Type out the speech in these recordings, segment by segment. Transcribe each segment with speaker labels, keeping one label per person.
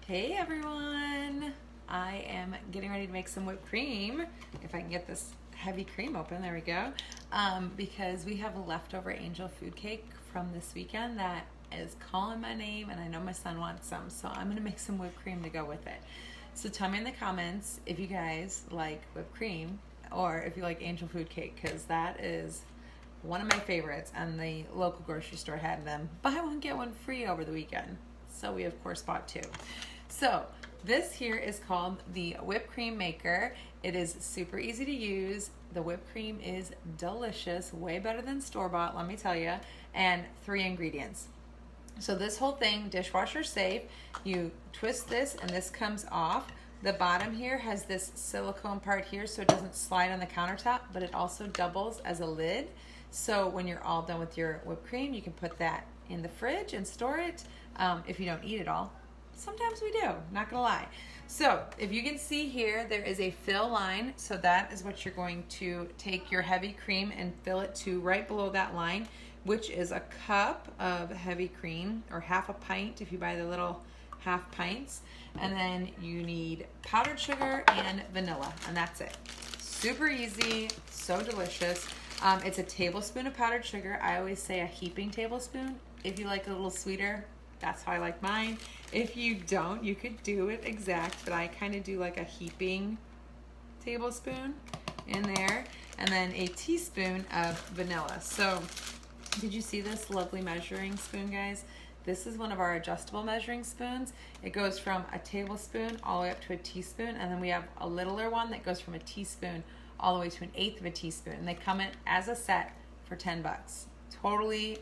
Speaker 1: Hey everyone! I am getting ready to make some whipped cream. If I can get this heavy cream open, there we go. Because we have a leftover angel food cake from this weekend that is calling my name, and I know my son wants some, so I'm gonna make some whipped cream to go with it. So tell me in the comments if you guys like whipped cream or if you like angel food cake, because that is one of my favorites, and the local grocery store had them buy one get one free over the weekend. So we of course bought two. So this here is called the whipped cream maker. It is super easy to use. The whipped cream is delicious, way better than store-bought, let me tell you, and 3 ingredients. So this whole thing, dishwasher safe. You twist this and this comes off. The bottom here has this silicone part here so it doesn't slide on the countertop, but it also doubles as a lid. So when you're all done with your whipped cream, you can put that in the fridge and store it if you don't eat it all. Sometimes we do, not gonna lie. So if you can see here, there is a fill line. So that is what you're going to take your heavy cream and fill it to right below that line, which is a cup of heavy cream, or half a pint if you buy the little half pints. And then you need powdered sugar and vanilla, and that's it. Super easy, so delicious. It's a tablespoon of powdered sugar. I always say a heaping tablespoon. If you like it a little sweeter, that's how I like mine. If you don't, you could do it exact, but I kind of do like a heaping tablespoon in there, and then a teaspoon of vanilla. So did you see this lovely measuring spoon, guys? This is one of our adjustable measuring spoons. It goes from a tablespoon all the way up to a teaspoon, and then we have a littler one that goes from a teaspoon all the way to 1/8 of a teaspoon, and they come in as a set for 10 bucks. Totally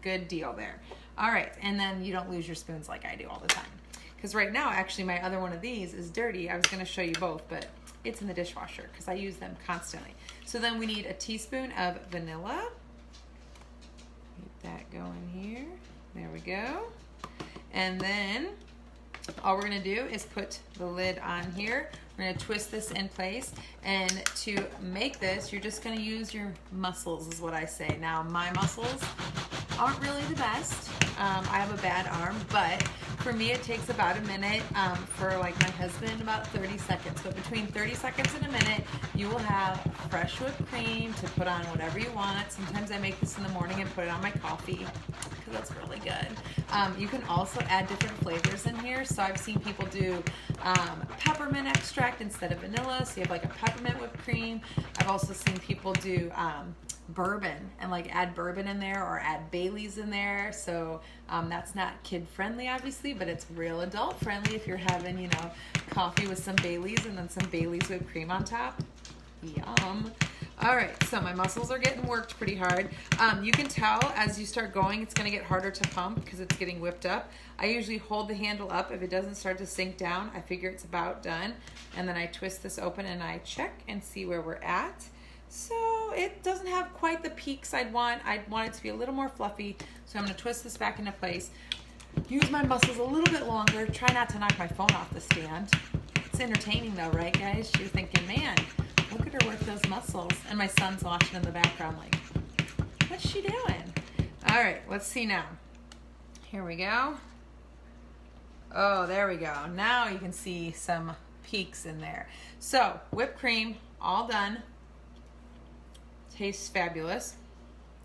Speaker 1: good deal there. All right, and then you don't lose your spoons like I do all the time. Because right now, actually, my other one of these is dirty. I was gonna show you both, but it's in the dishwasher because I use them constantly. So then we need a teaspoon of vanilla. Get that going here. There we go. And then all we're gonna do is put the lid on here. We're gonna twist this in place, and to make this, you're just gonna use your muscles, is what I say. Now, my muscles aren't really the best. I have a bad arm, but for me it takes about a minute. For like my husband, about 30 seconds. But between 30 seconds and a minute, you will have fresh whipped cream to put on whatever you want. Sometimes I make this in the morning and put it on my coffee because that's really good. You can also add different flavors in here. So I've seen people do peppermint extract instead of vanilla, so you have like a peppermint whipped cream. I've also seen people do bourbon and like add bourbon in there, or add Baileys in there. So that's not kid friendly obviously, but it's real adult friendly if you're having, you know, coffee with some Baileys and then some Baileys whipped cream on top. Yum. All right, so my muscles are getting worked pretty hard. You can tell as you start going, it's gonna get harder to pump because it's getting whipped up. I usually hold the handle up. If it doesn't start to sink down, I figure it's about done. And then I twist this open and I check and see where we're at. So it doesn't have quite the peaks I'd want. I'd want it to be a little more fluffy. So I'm gonna twist this back into place. Use my muscles a little bit longer. Try not to knock my phone off the stand. It's entertaining though, right guys? You're thinking, man, look at her work those muscles. And my son's watching in the background like, what's she doing? All right, let's see now. Here we go. Oh, there we go. Now you can see some peaks in there. So whipped cream, all done. Tastes fabulous.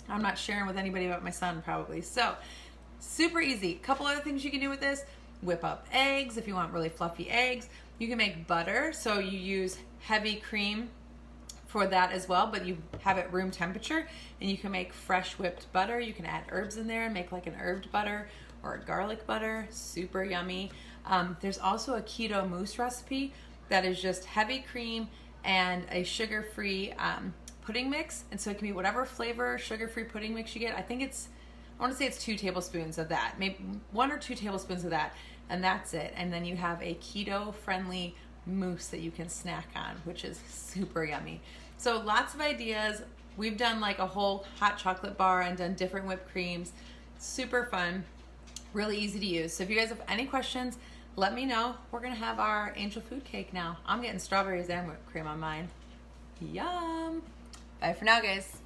Speaker 1: I'm not sharing with anybody about my son probably. So super easy. Couple other things you can do with this. Whip up eggs if you want really fluffy eggs. You can make butter. So you use heavy cream for that as well, but you have it room temperature, and you can make fresh whipped butter. You can add herbs in there and make like an herbed butter or a garlic butter. Super yummy. There's also a keto mousse recipe that is just heavy cream and a sugar-free pudding mix, and so it can be whatever flavor sugar-free pudding mix you get. I want to say it's 2 tablespoons of that, maybe 1 or 2 tablespoons of that, and that's it. And then you have a keto-friendly mousse that you can snack on, which is super yummy. So lots of ideas. We've done like a whole hot chocolate bar and done different whipped creams. Super fun, really easy to use. So if you guys have any questions, let me know. We're gonna have our angel food cake now. I'm getting strawberries and whipped cream on mine. Yum. Bye for now, guys.